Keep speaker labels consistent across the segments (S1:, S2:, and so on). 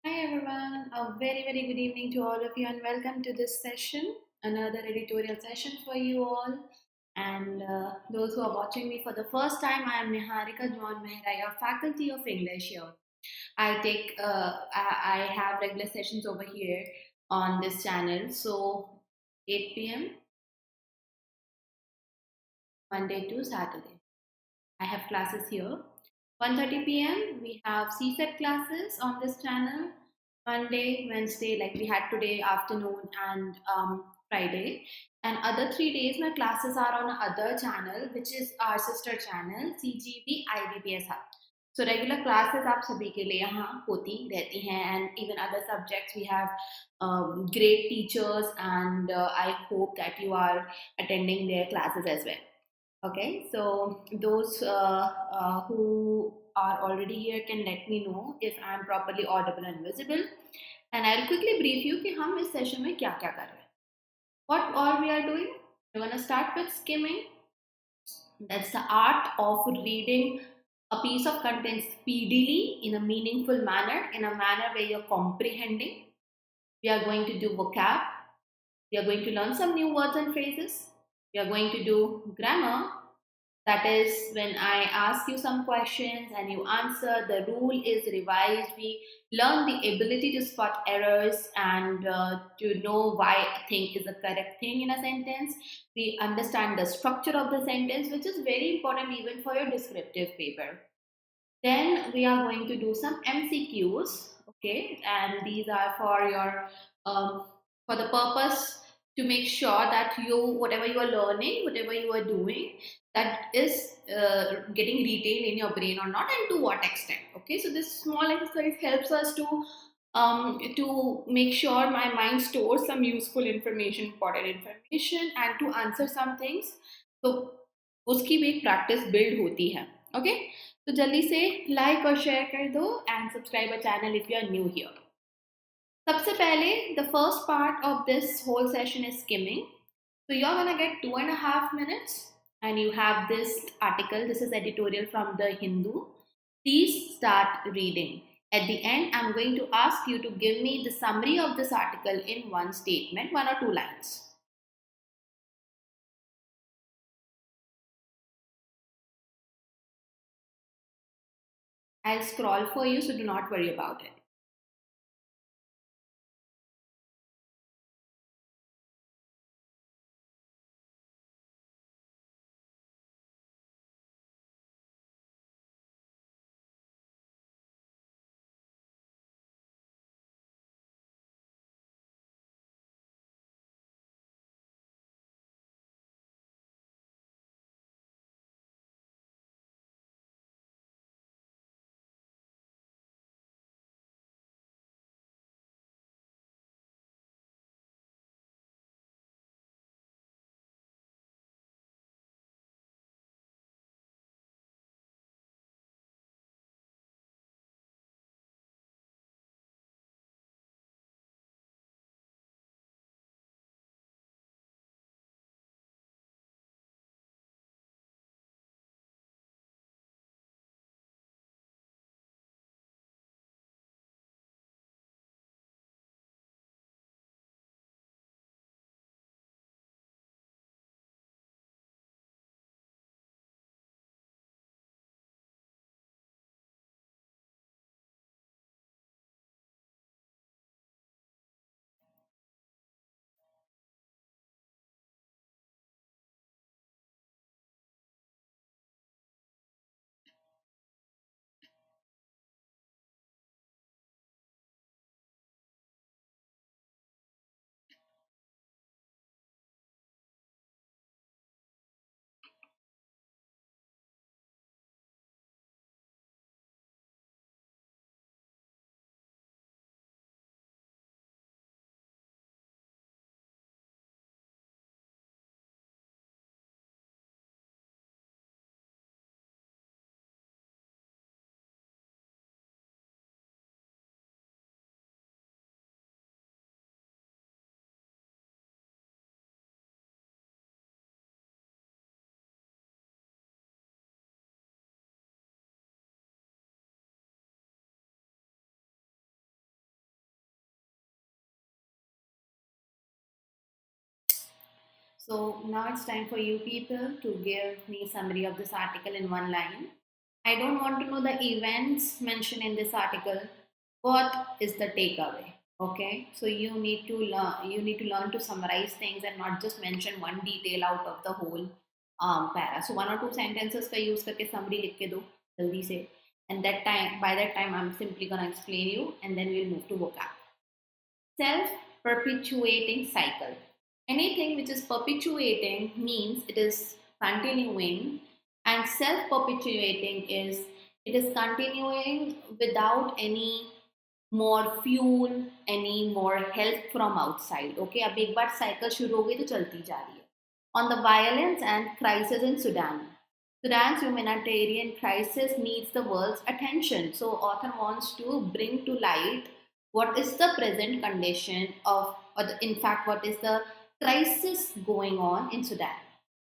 S1: Hi everyone, a very good evening to all of you and welcome to this session, another editorial session for you all. And those who are watching me for the first time, I am Niharika John Mehra, your faculty of English here. I have regular sessions over here on this channel. So 8 p.m. Monday to Saturday. I have classes here. 1:30 p.m. we have CSAT classes on this channel. Monday, Wednesday, like we had today afternoon and Friday. And other 3 days my classes are on other channel, which is our sister channel CGB IBPS Hub. So regular classes आप सभी के लिए यहाँ होती रहती हैं, and even other subjects we have great teachers, and I hope that you are attending their classes as well. Okay, so those who are already here can let me know if I am properly audible and visible, and I'll quickly brief you कि हम इस session में क्या क्या कर रहे हैं. What all we are doing? We're gonna start with skimming. That's the art of reading a piece of content speedily in a meaningful manner, in a manner where you're comprehending. We are going to do vocab. We are going to learn some new words and phrases. We are going to do grammar. That is when I ask you some questions and you answer, the rule is revised. We learn the ability to spot errors and to know why a thing is the correct thing in a sentence. We understand the structure of the sentence, which is very important even for your descriptive paper. Then we are going to do some MCQs, okay, and these are for your for the purpose to make sure that you whatever you are learning, whatever you are doing, that is getting retained in your brain or not, and to what extent. Okay, so this small exercise helps us to make sure my mind stores some useful information, important information, and to answer some things. तो उसकी भी एक practice build होती है. Okay, तो जल्दी से like और शेयर कर दो and subscribe our channel if you are new here. सबसे पहले the first part of this whole session is skimming. So you're gonna get 2.5 minutes, and you have this article. This is editorial from the Hindu. Please start reading. At the end, I'm going to ask you to give me the summary of this article in one statement, 1 or 2 lines. I'll scroll for you, so do not worry about it. So now it's time for you people to give me summary of this article in one line. I don't want to know the events mentioned in this article. What is the takeaway? Okay, so you need to learn to summarize things and not just mention one detail out of the whole para. So one or two sentences का use करके summary लिख के दो जल्दी से. And that time, by that time, I'm simply gonna explain you, and then we'll move to vocab. Self-perpetuating cycle. Anything which is perpetuating means it is continuing, and self-perpetuating is it is continuing without any more fuel, any more help from outside. Okay, अब एक बार cycle शुरू हो गई तो चलती जा रही है. On the violence and crisis in Sudan. Sudan's humanitarian crisis needs the world's attention. So author wants to bring to light what is the present condition of, in fact, what is the crisis going on in Sudan.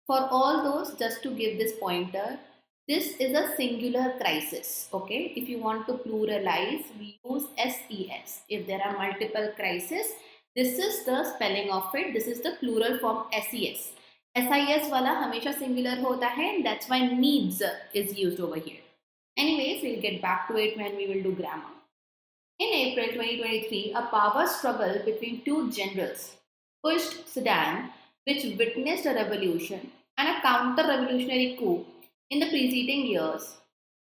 S1: For all those, just to give this pointer, this is a singular crisis. Okay, if you want to pluralize, we use SES. If there are multiple crises, this is the spelling of it. This is the plural form SES. SIS वाला हमेशा singular होता है, and that's why needs is used over here. Anyways, we'll get back to it when we will do grammar. In April 2023, a power struggle between two generals pushed Sudan, which witnessed a revolution and a counter-revolutionary coup in the preceding years.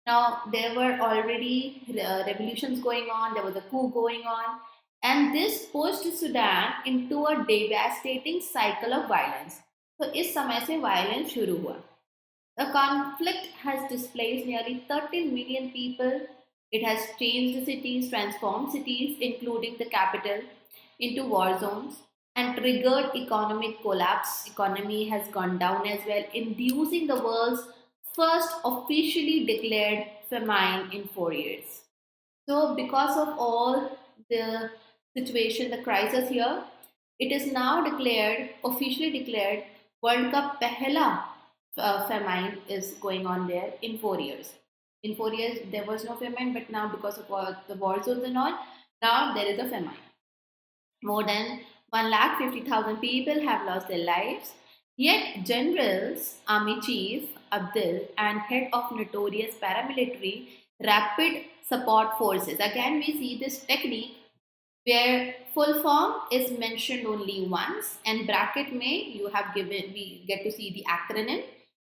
S1: Now, there were already revolutions going on, there was a coup going on, and this pushed Sudan into a devastating cycle of violence. So, इस समय से violence शुरू हुआ. The conflict has displaced nearly 13 million people. It has changed cities, transformed cities, including the capital, into war zones, and triggered economic collapse. Economy has gone down as well, inducing the world's first officially declared famine in 4 years. So, because of all the situation, the crisis here, it is now declared, officially declared, World Cup Pehla famine is going on there in 4 years. In 4 years, there was no famine, but now because of the war zones and all, now there is a famine. More than 150,000 people have lost their lives. Yet, generals, army chief Abdul, and head of notorious paramilitary rapid support forces. Again, we see this technique where full form is mentioned only once, and bracket may you have given, we get to see the acronym,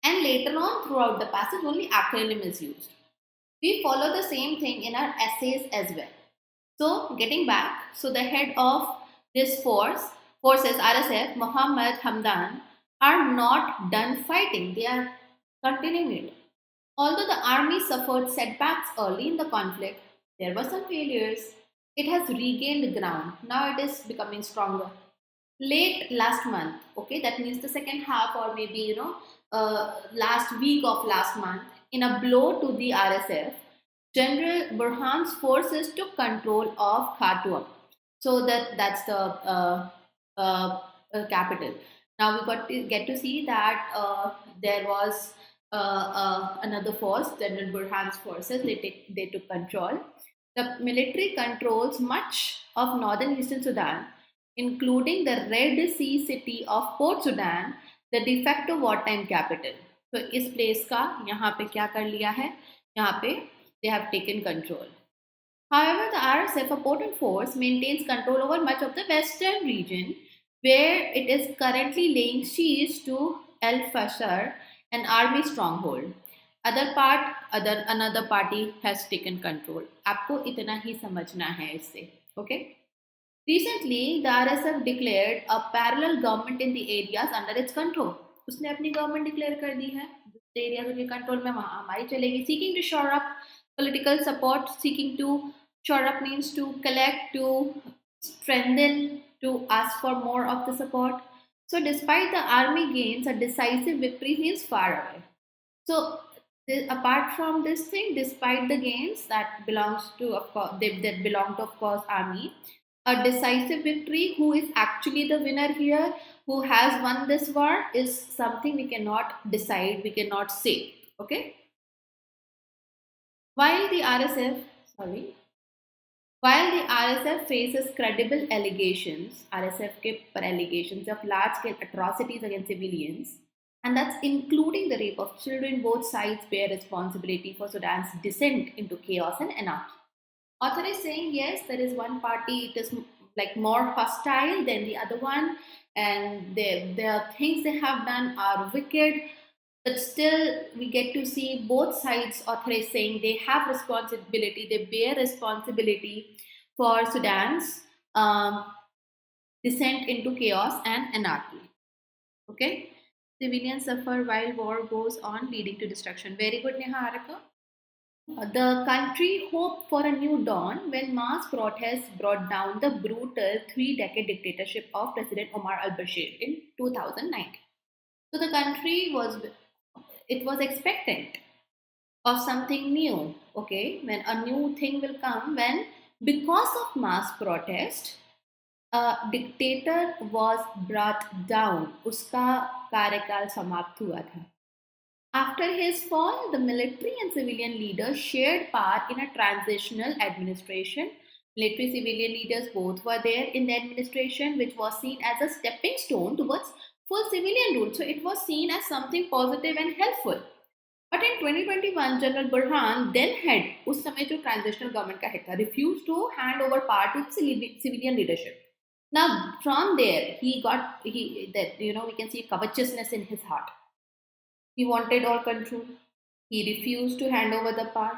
S1: and later on throughout the passage only acronym is used. We follow the same thing in our essays as well. So getting back, so the head of this forces RSF, Mohammed Hamdan, are not done fighting. They are continuing it. Although the army suffered setbacks early in the conflict, there were some failures. It has regained ground. Now it is becoming stronger. Late last month, okay, that means the second half or maybe last week of last month, in a blow to the RSF, General Burhan's forces took control of Khartoum. So that's the capital. Now we got to get to see that there was another force, General Burhan's forces. They took control. The military controls much of northern eastern Sudan, including the Red Sea city of Port Sudan, the de facto wartime capital. So इस place का यहाँ पे क्या कर लिया है? यहाँ पे they have taken control. However, the RSF, a potent force, maintains control over much of the western region, where it is currently laying siege to El Fasher, an army stronghold. Another party has taken control. आपको इतना ही समझना है इससे, okay? Recently, the RSF declared a parallel government in the areas under its control. उसने अपनी government declare कर दी है. The areas उनके control में वहाँ हमारी चलेगी. Seeking to shore up political support, seeking to shore up means to collect, to strengthen, to ask for more of the support. So, despite the army gains, a decisive victory seems far away. So, apart from this thing, despite the gains that belongs to, of course, that belong to, of course, army, a decisive victory, who is actually the winner here, who has won this war, is something we cannot decide, we cannot say. Okay. While the RSF, sorry, While the RSF faces credible allegations, RSF के पर allegations of large-scale atrocities against civilians, and that's including the rape of children, both sides bear responsibility for Sudan's descent into chaos and anarchy. Author is saying yes, there is one party, it is like more hostile than the other one, and the things they have done are wicked, but still we get to see both sides. Author is saying they have responsibility, they bear responsibility for Sudan's descent into chaos and anarchy. Okay, civilians suffer while war goes on, leading to destruction. Very good, Niharika. The country hoped for a new dawn when mass protests brought down the brutal 3-decade dictatorship of President Omar al-Bashir in 2019. So the country was expectant of something new. Okay, when a new thing will come, when because of mass protest, a dictator was brought down. Uska कार्यकाल समाप्त हुआ था. After his fall, the military and civilian leaders shared power in a transitional administration. Military civilian leaders both were there in the administration, which was seen as a stepping stone towards full civilian rule. So it was seen as something positive and helpful. But in 2021, General Burhan, then head, उस समय जो transitional government का head था, refused to hand over power to civilian leadership. Now, from there, we can see covetousness in his heart. He wanted all control. He refused to hand over the power.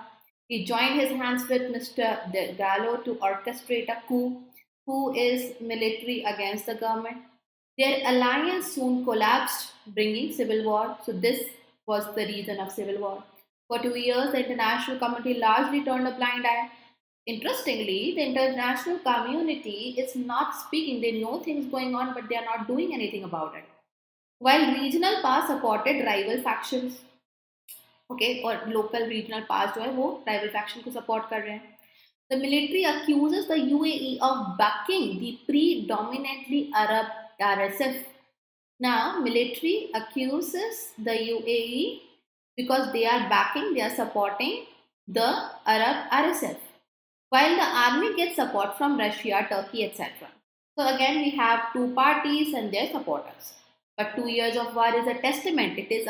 S1: He joined his hands with Mr. Gallo to orchestrate a coup, who is military against the government. Their alliance soon collapsed, bringing civil war. So this was the reason of civil war. For 2 years, the international community largely turned a blind eye. Interestingly, the international community is not speaking. They know things going on, but they are not doing anything about it. While regional powers supported rival factions, okay, or local regional powers जो है वो rival faction को support कर रहे हैं. The military accuses the UAE of backing the predominantly Arab RSF. Now, military accuses the UAE because they are backing, they are supporting the Arab RSF, while the army gets support from Russia, Turkey, etc. So again, we have two parties and their supporters. But 2 years of war is a testament. It is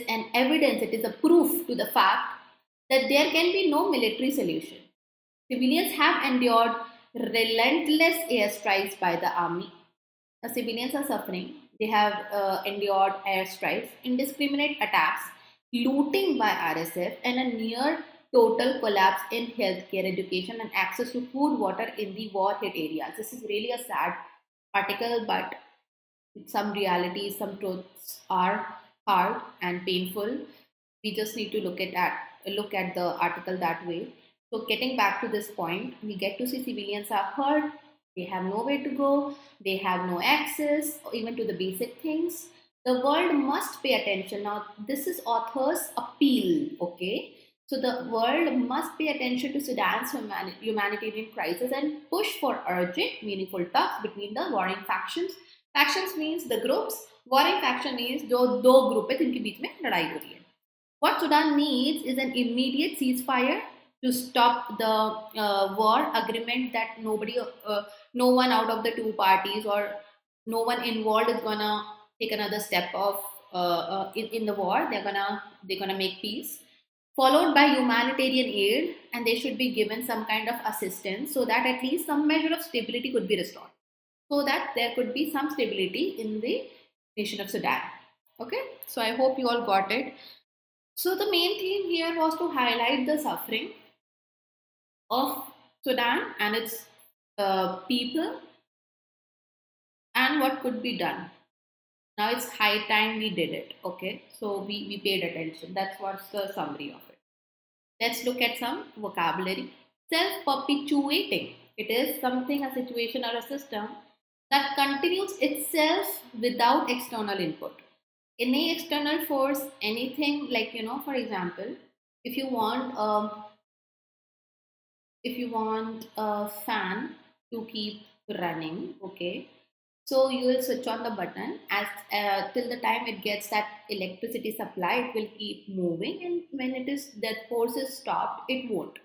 S1: an evidence. It is a proof to the fact that there can be no military solution. Civilians have endured relentless airstrikes by the army. The civilians are suffering. They have endured airstrikes, indiscriminate attacks, looting by RSF, and a near total collapse in healthcare, education, and access to food, water in the war-hit areas. This is really a sad article, but some realities, some truths are hard and painful. We just need to look at the article that way. So getting back to this point, we get to see civilians are hurt. They have nowhere to go. They have no access even to the basic things. The world must pay attention. Now, this is author's appeal, okay? So the world must pay attention to Sudan's humanitarian crisis and push for urgent, meaningful talks between the warring factions. Factions means the groups. Warring faction means जो दो group है जिनके बीच में लड़ाई हो रही है. What Sudan needs is an immediate ceasefire to stop the war agreement that no one out of the two parties or no one involved is gonna take another step of in the war. They're gonna make peace, followed by humanitarian aid, and they should be given some kind of assistance so that at least some measure of stability could be restored, so that there could be some stability in the nation of Sudan. Okay, so I hope you all got it. So the main theme here was to highlight the suffering of Sudan and its people and what could be done. Now it's high time we did it. Okay, so we paid attention. That's what's the summary of it. Let's look at some vocabulary. Self-perpetuating. It is something, a situation or a system that continues itself without external input. Any external force, anything like, for example, if you want a fan to keep running, okay, so you will switch on the button as till the time it gets that electricity supply, it will keep moving, and when that force is stopped, it won't.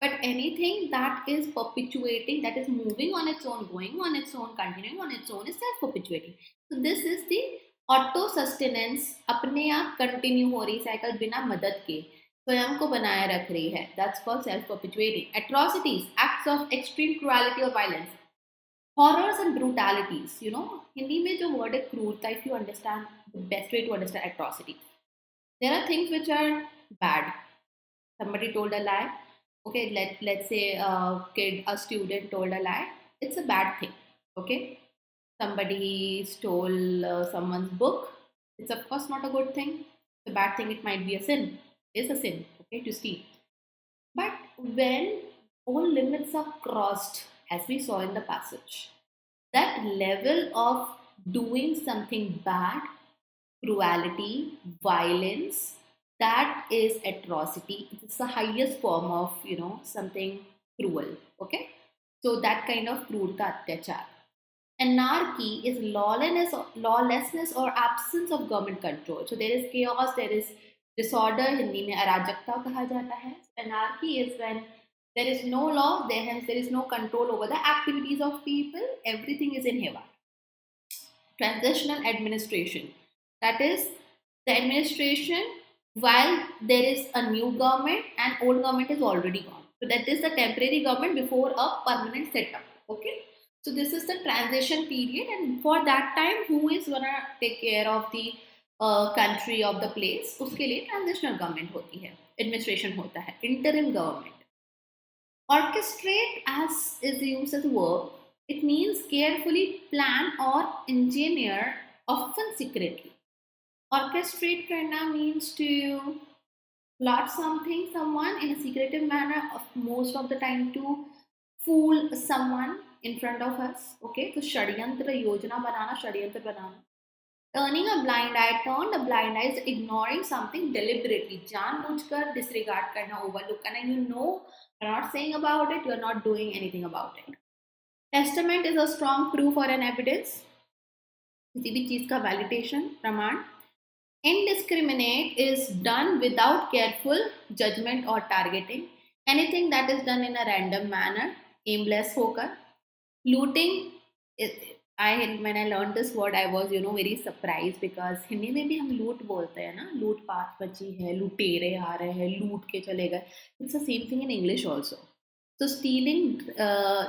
S1: But anything that is perpetuating, that is moving on its own, going on its own, continuing on its own, is self-perpetuating. So this is the auto sustenance, अपने आप continue हो रही cycle बिना मदद के स्वयं को बनाए रख रही है. That's called self-perpetuating. Atrocities, acts of extreme cruelty or violence, horrors and brutalities. You know, Hindi में जो word है क्रूरता, if you understand, the best way to understand atrocity, there are things which are bad. Somebody told a lie. Okay, let's say a student told a lie. It's a bad thing. Okay, somebody stole someone's book. It's of course not a good thing. It's a bad thing. It might be a sin. It's a sin. Okay, to steal. But when all limits are crossed, as we saw in the passage, that level of doing something bad, cruelty, violence, that is atrocity. It's the highest form of, something cruel. Okay, so that kind of krurta, atyachar. Anarchy is lawlessness or absence of government control. So there is chaos, there is disorder. Hindi में अराजकता कहा जाता है. Anarchy is when there is no law, hence there is no control over the activities of people. Everything is in haywire. Transitional administration, that is the administration while there is a new government and old government is already gone. So that is the temporary government before a permanent setup. Okay, so this is the transition period, and for that time who is gonna take care of the country of the place, उसके लिए transitional government होती है, administration होता है, interim government. Orchestrate, as is used as a verb, it means carefully plan or engineer, often secretly. Orchestrate karna means to plot something, someone in a secretive manner, most of the time to fool someone in front of us. Okay, so षड्यंत्र, योजना बनाना, षड्यंत्र बनाना. Turning a blind eye, turn a blind eye is ignoring something deliberately, जानबूझकर disregard करना, overlook करना. You're not saying about it, you're not doing anything about it. Testament is a strong proof or an evidence. किसी भी चीज का validation, प्रमाण. Indiscriminate is done without careful judgment or targeting. Anything that is done in a random manner, aimless होकर. Looting, when I learned this word, I was very surprised, because Hindi में भी हम लूट बोलते हैं ना, लूट पाट बची है, लुटेरे आ रहे हैं, लूट के चले गए. It's the same thing in English also. So stealing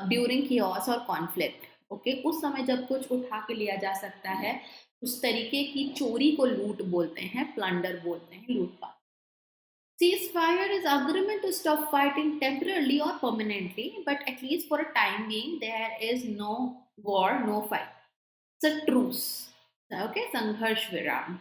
S1: during chaos or conflict. Okay, उस समय जब कुछ उठा के लिया जा सकता है, उस तरीके की चोरी को लूट बोलते हैं, प्लंडर बोलते हैं, लूटपाट. Ceasefire is agreement to stop fighting temporarily or permanently, but at least for a time being, there is no war, no fight. It's a truce. Okay, Sangharsh Viram.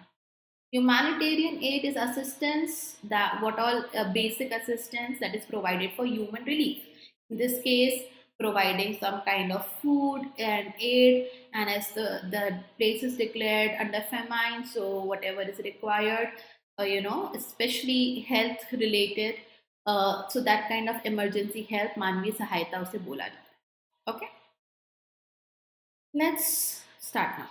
S1: Humanitarian aid is assistance, that what all basic assistance that is provided for human relief. In this case, providing some kind of food and aid, and as the place is declared under famine, so whatever is required, especially health related, so that kind of emergency help, मानवीय सहायता उसे बोला जाता है. Okay, let's start now.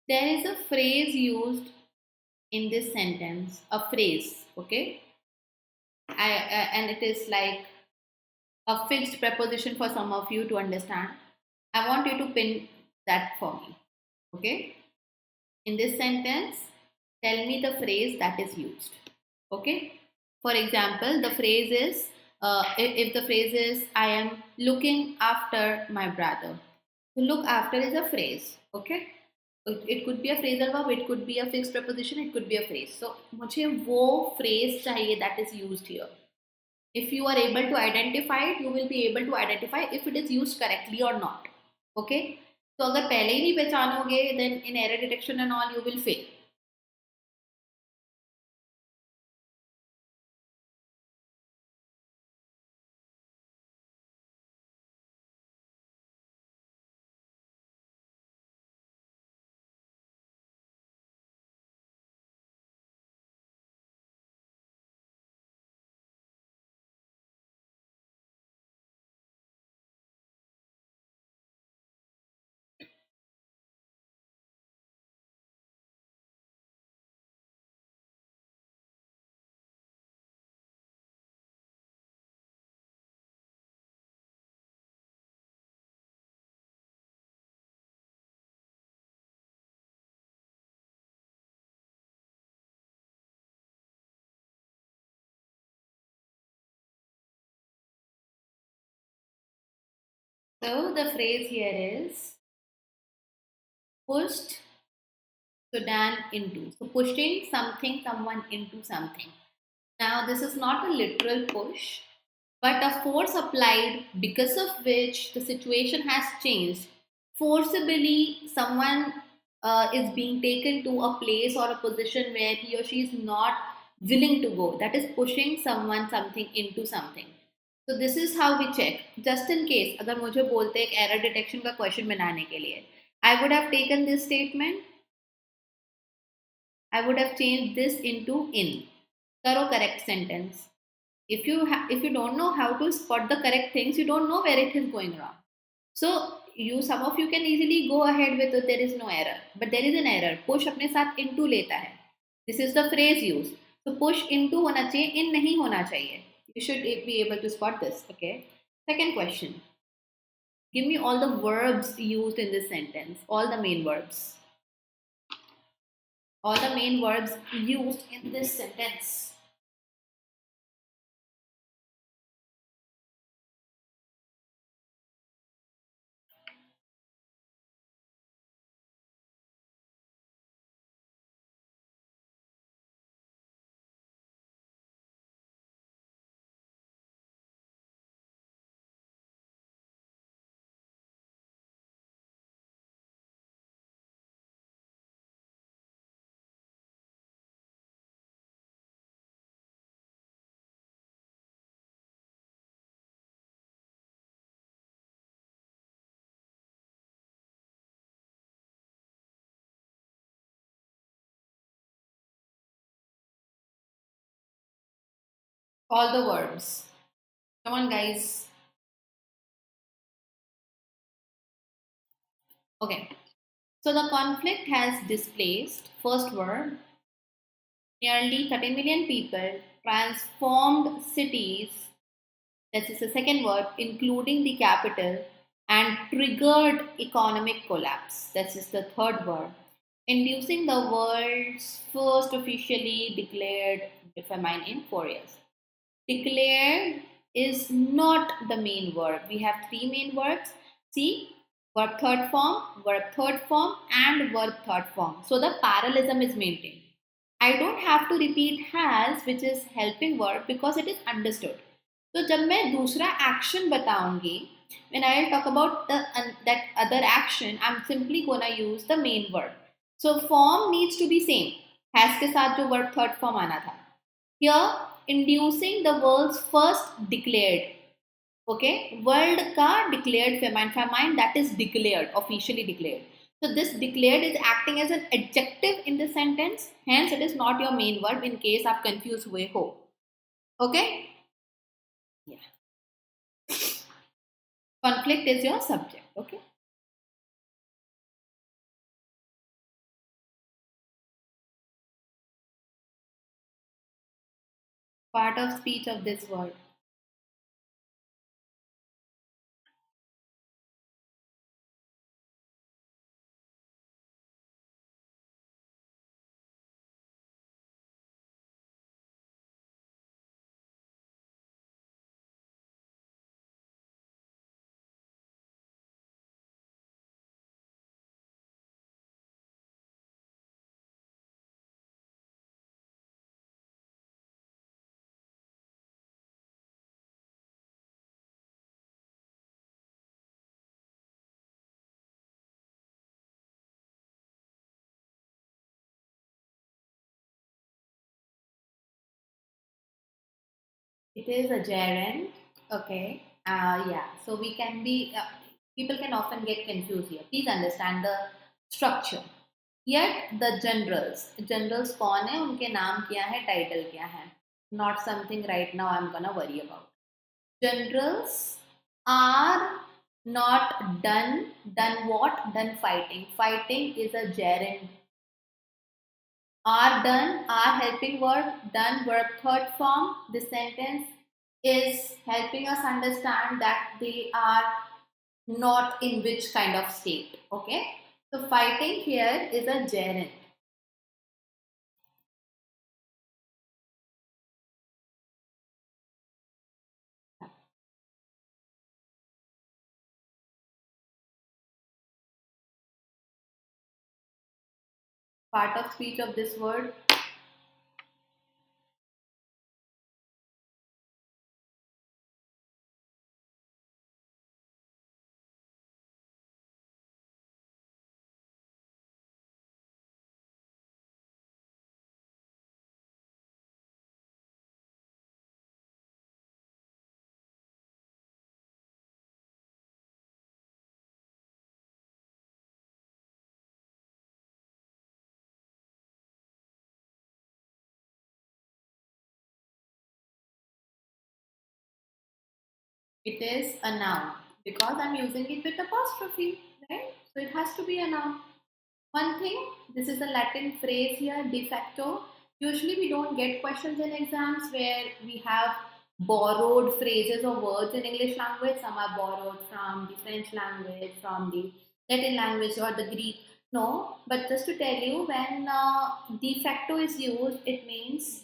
S1: There is a phrase used in this sentence, a phrase, okay, and it is like a fixed preposition for some of you to understand. I want you to pin that for me. Okay, in this sentence, tell me the phrase that is used. Okay, for example, the phrase is if the phrase is I am looking after my brother. So look after is a phrase. Okay, it could be a phrasal verb, it could be a fixed preposition, it could be a phrase. So मुझे वो phrase चाहिए that is used here. If you are able to identify it, you will be able to identify if it is used correctly or not. Okay, so अगर पहले ही नहीं पहचानोगे, then in error detection and all you will fail. So the phrase here is pushed Sudan into. So pushing something, someone into something. Now this is not a literal push, but a force applied because of which the situation has changed. Forcibly, someone is being taken to a place or a position where he or she is not willing to go. That is pushing someone something into something. So this is how we check. Just in case, अगर मुझे बोलते एक error detection का question बनाने के लिए, I would have taken this statement. I would have changed this into in. करो correct sentence. If you don't know how to spot the correct things, you don't know where it is going wrong. So some of you can easily go ahead with it, there is no error, but there is an error. Push अपने साथ into लेता है. This is the phrase used. So push into होना चाहिए, in नहीं होना चाहिए. You should be able to spot this. Okay. Second question. Give me all the verbs used in this sentence. All the main verbs. All the main verbs used in this sentence. All the verbs. Come on, guys. Okay. So the conflict has displaced, first verb, nearly 30 million people, transformed cities, that is the second verb, including the capital, and triggered economic collapse, that is the third verb, inducing the world's first officially declared famine in 4 years. Declared is not the main verb. We have three main verbs. See, verb third form, and verb third form. So the parallelism is maintained. I don't have to repeat has, which is helping verb, because it is understood. तो जब मैं दूसरा action बताऊंगी, when I will talk about that other action, I'm simply gonna use the main verb. So form needs to be same. Has के साथ जो verb third form आना था. Here, inducing the world's first declared. Okay, world ka declared famine that is declared, officially declared. So this declared is acting as an adjective in the sentence. Hence, it is not your main verb in case आप confused हुए हो. Okay? Yeah. Conflict is your subject. Okay? Part of speech of this word. It is a gerund. Okay. Yeah. So we can be, people can often get confused here. Please understand the structure. Yet the generals कौन है, उनके नाम क्या है, title क्या है, not something right now I'm gonna worry about. Generals are not done what? Done fighting. Fighting is a gerund. Are done, are helping verb, done verb third form. This sentence is helping us understand that they are not in which kind of state. Okay, so fighting here is a gerund. Part of speech of this word. It is a noun because I'm using it with apostrophe, right? So it has to be a noun. One thing, this is a Latin phrase here, de facto. Usually we don't get questions in exams where we have borrowed phrases or words in English language. Some are borrowed from the French language, from the Latin language or the Greek. No, but just to tell you, when de facto is used, it means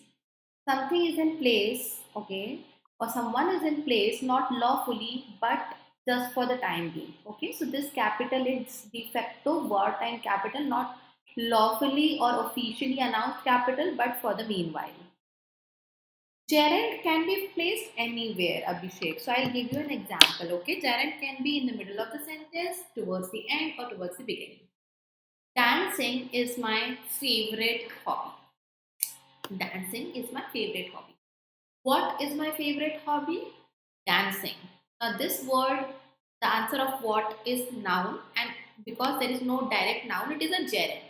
S1: something is in place, okay, or someone is in place not lawfully but just for the time being, okay. So this capital is de facto wartime capital, not lawfully or officially announced capital, but for the meanwhile. Gerund can be placed anywhere, Abhishek. So I'll give you an example, okay. Gerund can be in the middle of the sentence, towards the end, or towards the beginning. Dancing is my favorite hobby. Dancing is my favorite hobby. What is my favorite hobby? Dancing. Now, this word, the answer of what is noun, and because there is no direct noun, it is a gerund.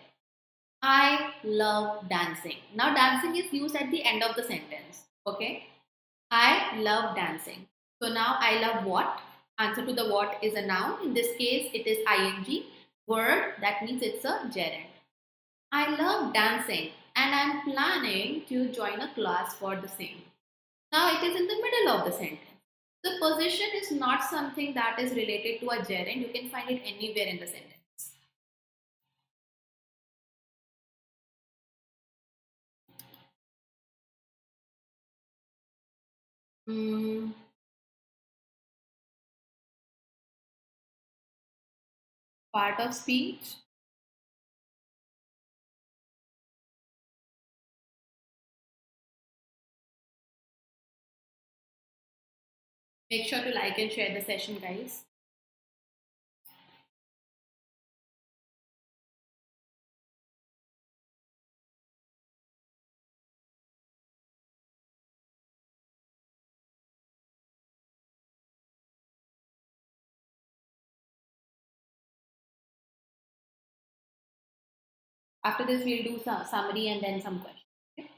S1: I love dancing. Now, dancing is used at the end of the sentence. Okay. I love dancing. So now I love what? Answer to the what is a noun. In this case, it is ing. Word, that means it's a gerund. I love dancing and I'm planning to join a class for the same. Now it is in the middle of the sentence. The position is not something that is related to a gerund. You can find it anywhere in the sentence. Mm, part of speech. Make sure to like and share the session, guys. After this, we'll do some summary and then some questions. Okay?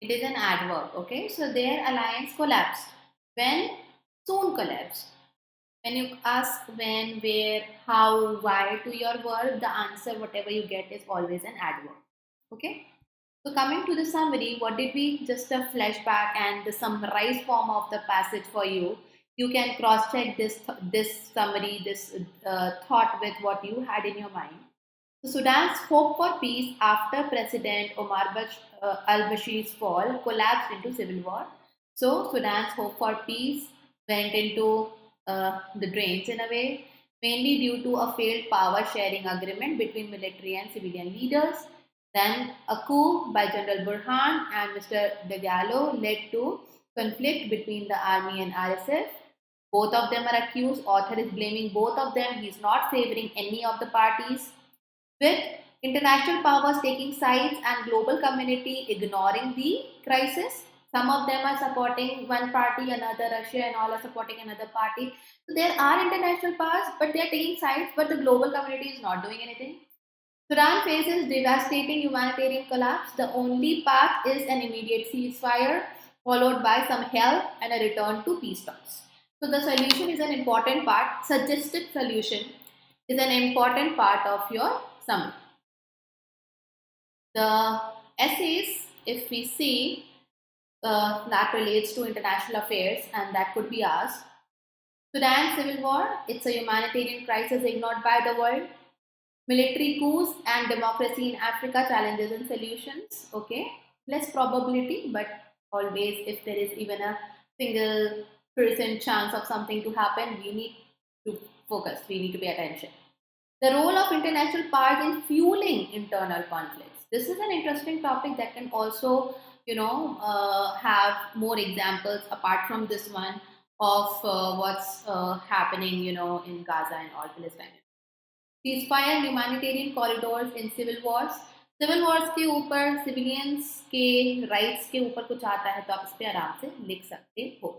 S1: It is an adverb. Okay, so their alliance collapsed. When? Soon collapsed. When you ask when, where, how, why to your word, the answer, whatever you get, is always an adverb. Okay. So coming to the summary, what did we just a flashback and the summarized form of the passage for you? You can cross check this summary, this thought with what you had in your mind. So Sudan's hope for peace after President al-Bashir's fall collapsed into civil war. So Sudan's hope for peace went into the drains in a way, mainly due to a failed power sharing agreement between military and civilian leaders. Then a coup by General Burhan and Mr. Dagalo led to conflict between the army and RSF. Both of them are accused. Author is blaming both of them. He is not favoring any of the parties. With international powers taking sides and global community ignoring the crisis, some of them are supporting one party, another Russia, and all are supporting another party. So there are international powers, but they are taking sides, but the global community is not doing anything. Sudan faces devastating humanitarian collapse. The only path is an immediate ceasefire, followed by some help and a return to peace talks. So the solution is an important part. Suggested solution is an important part of your summary. The essays, if we see, that relates to international affairs and that could be asked. Sudan civil war, it's a humanitarian crisis ignored by the world. Military coups and democracy in Africa, challenges and solutions. Okay, less probability, but always if there is even a single percent chance of something to happen, we need to focus, we need to pay attention. The role of international powers in fueling internal conflicts. This is an interesting topic that can also, have more examples apart from this one of what's happening, in Gaza and all Palestine. Ceasefire, humanitarian corridors in civil wars. Civil wars के ऊपर civilians के rights के ऊपर कुछ आता है तो आप इस पे आराम से लिख सकते हो.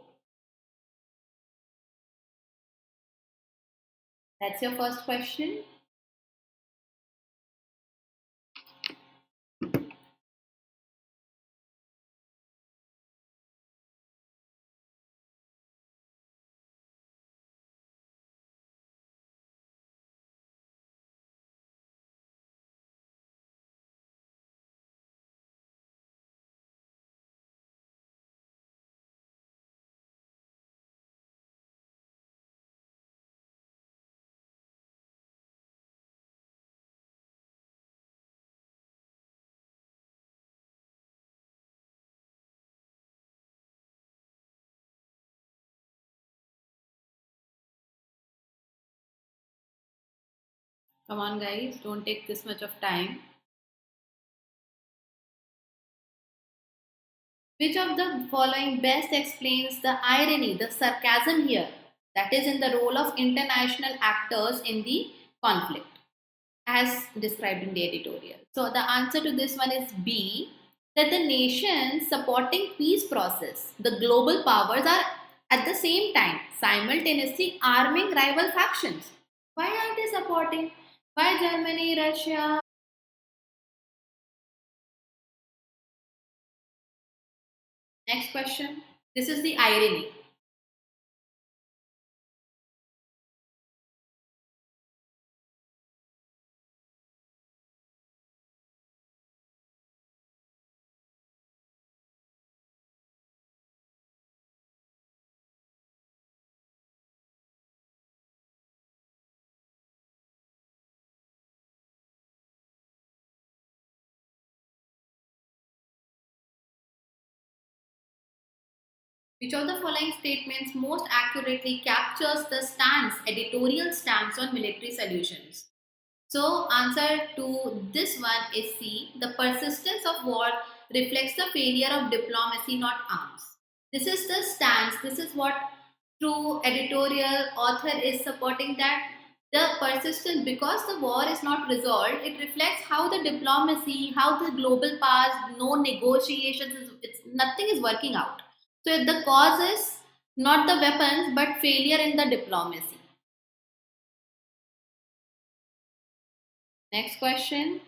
S1: That's your first question. Come on, guys, don't take this much of time. Which of the following best explains the irony, the sarcasm here, that is in the role of international actors in the conflict, as described in the editorial? So the answer to this one is B, that the nations supporting peace process, the global powers are at the same time simultaneously arming rival factions. Why are they supporting? Why Germany, Russia? Next question. This is the irony. Which of the following statements most accurately captures the editorial stance on military solutions? So, answer to this one is C. The persistence of war reflects the failure of diplomacy, not arms. This is the stance. This is what true editorial author is supporting, that the persistence, because the war is not resolved, it reflects how the diplomacy, how the global powers, no negotiations, nothing is working out. So the cause is not the weapons but failure in the diplomacy. Next question.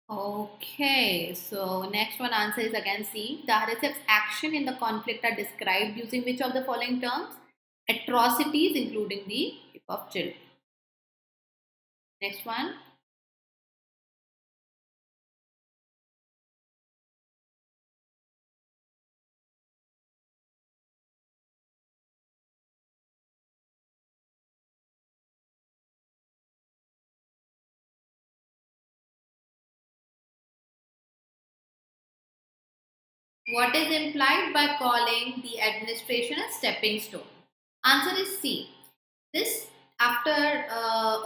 S1: Okay, so next one answer is again C. The RSF's action in the conflict are described using which of the following terms? Atrocities, including the rape of children. Next one. What is implied by calling the administration a stepping stone? Answer is C. This, after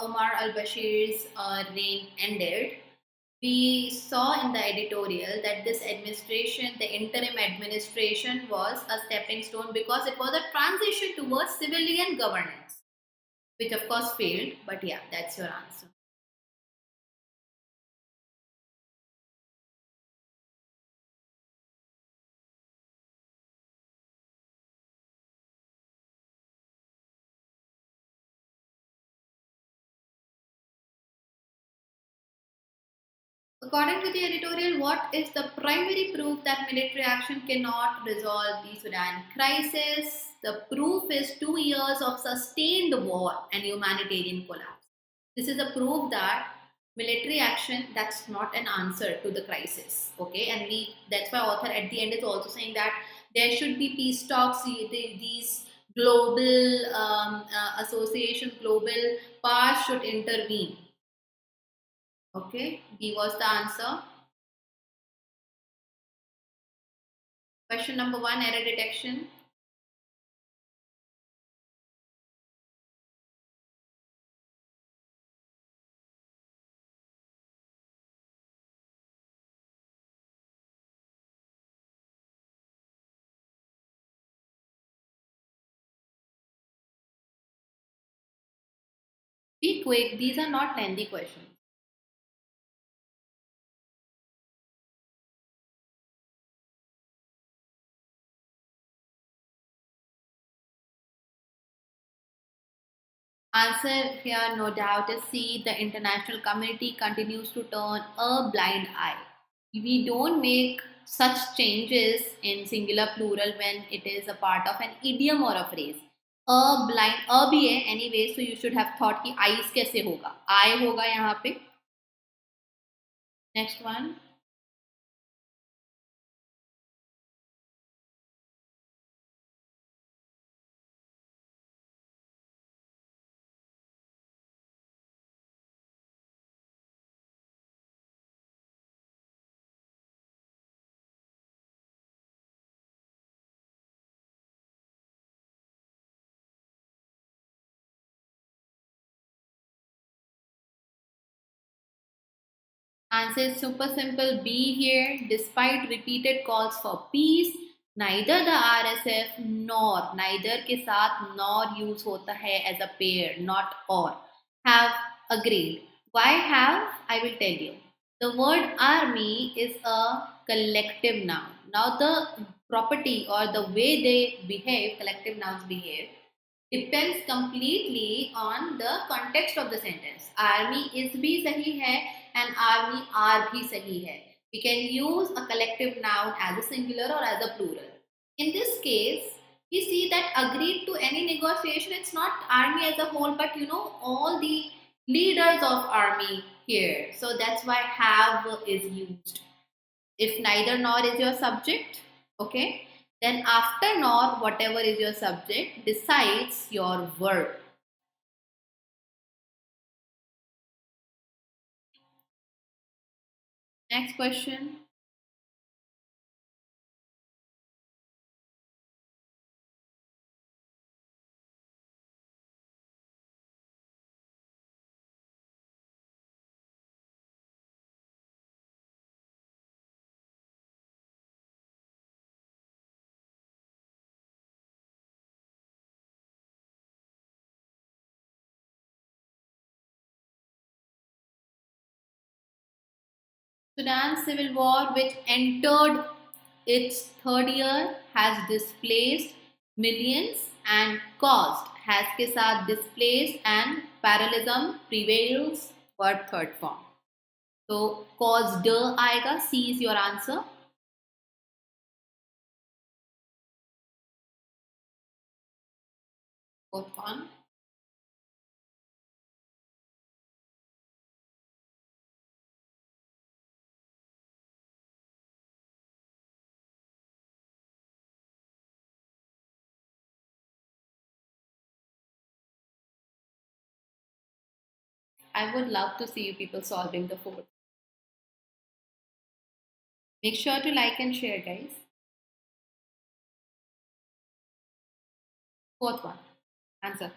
S1: Omar al-Bashir's reign ended, we saw in the editorial that this administration, the interim administration, was a stepping stone because it was a transition towards civilian governance, which of course failed. But yeah, that's your answer. According to the editorial, what is the primary proof that military action cannot resolve the Sudan crisis? The proof is 2 years of sustained war and humanitarian collapse. This is a proof that military action, that's not an answer to the crisis. Okay, and that's why author at the end is also saying that there should be peace talks. These global associations, global powers should intervene. Okay, B was the answer. Question number 1, error detection. Be quick, these are not lengthy questions. Answer here, no doubt, is C. The international community continues to turn a blind eye. We don't make such changes in singular plural when it is a part of an idiom or a phrase. A blind, a भी है anyway, so you should have thought कि eyes कैसे होगा. I होगा यहाँ पे. Next one. Answer is super simple. B here. Despite repeated calls for peace, neither the RSF nor neither के साथ nor use होता है as a pair, not or, have agreed. Why have? I will tell you. The word army is a collective noun. Now the property or the way they behave, collective nouns behave, depends completely on the context of the sentence. Army is भी सही है and army are भी सही है. We can use a collective noun as a singular or as a plural. In this case, we see that agreed to any negotiation, it's not army as a whole, but all the leaders of army here. So that's why have is used. If neither nor is your subject, okay, then after nor, whatever is your subject decides your verb. Next question. Sudan's civil war, which entered its third year, has displaced millions and caused, has के साथ displaced and parallelism prevails, word third form. So caused आएगा. C is your answer. Fourth one. I would love to see you people solving the fourth. Make sure to like and share, guys. Fourth one. Answer.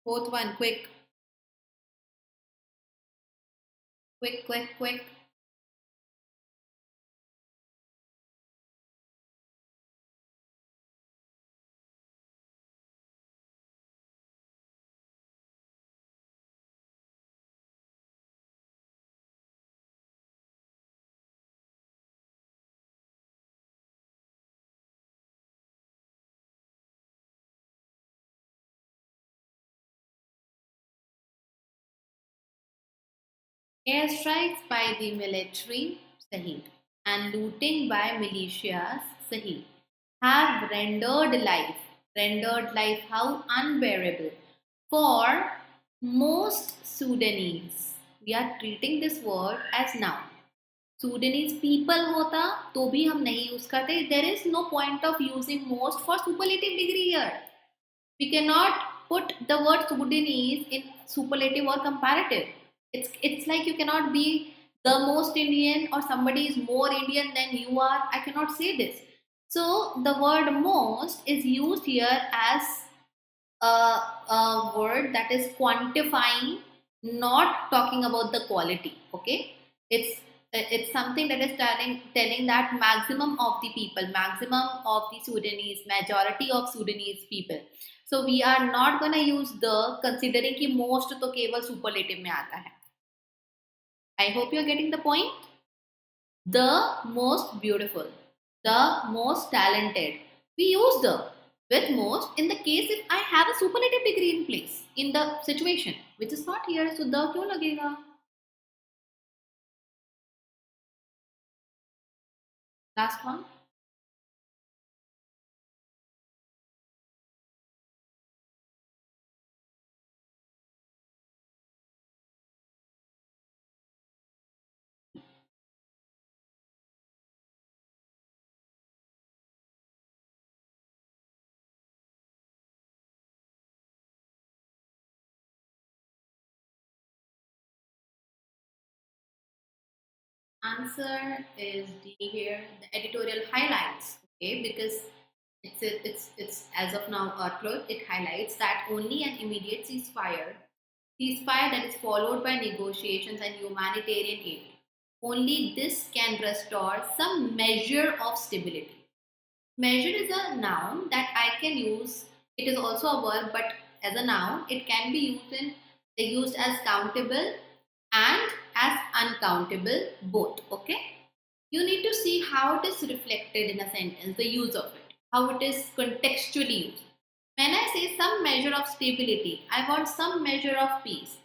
S1: Fourth one. Quick. Quick, quick, quick. Airstrikes by the military, sahi, and looting by militias, sahi, have rendered life how unbearable for most Sudanese. We are treating this word as noun. Sudanese people होता तो भी हम नहीं use करते. There is no point of using most for superlative degree here. We cannot put the word Sudanese in superlative or comparative. It's like you cannot be the most Indian or somebody is more Indian than you are. I cannot say this. So the word most is used here as a word that is quantifying, not talking about the quality. Okay, it's something that is telling that maximum of the people, maximum of the Sudanese, majority of Sudanese people. So we are not gonna use the, considering कि most तो केवल superlative में आता है. I hope you are getting the point. The most beautiful, the most talented. We use the with most in the case if I have a superlative degree in place in the situation, which is not here. So the क्यों लगेगा? Last one. Answer is D here. The editorial highlights. Okay, because it's as of now truth. It highlights that only an immediate ceasefire that is followed by negotiations and humanitarian aid. Only this can restore some measure of stability. Measure is a noun that I can use. It is also a verb, but as a noun, it can be used as countable and as uncountable both. Okay. You need to see how it is reflected in a sentence, the use of it, how it is contextually used. When I say some measure of stability, I want some measure of peace,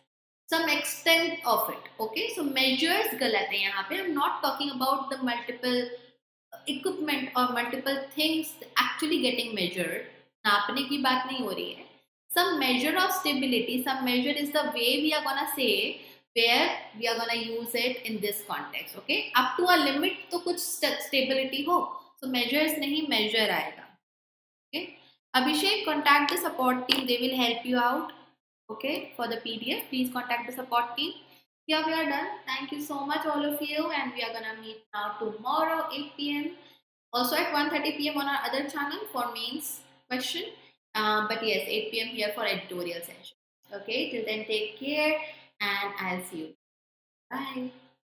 S1: some extent of it. Okay, so measures galat hai yahan pe. I'm not talking about the multiple equipment or multiple things actually getting measured. नापने की बात नहीं हो रही है. Some measure of stability, some measure is the way we are gonna say where we are gonna use it in this context. Okay, up to a limit तो कुछ stability हो, so measures नहीं measure आएगा. Okay, Abhishek, contact the support team, they will help you out. Okay, for the PDF please contact the support team. Here we are done. Thank you so much all of you, and we are gonna meet now tomorrow 8 p.m. Also at 1:30 p.m. on our other channel for mains question. But yes, 8 p.m. here for editorial session. Okay, till then take care and I'll see you. Bye.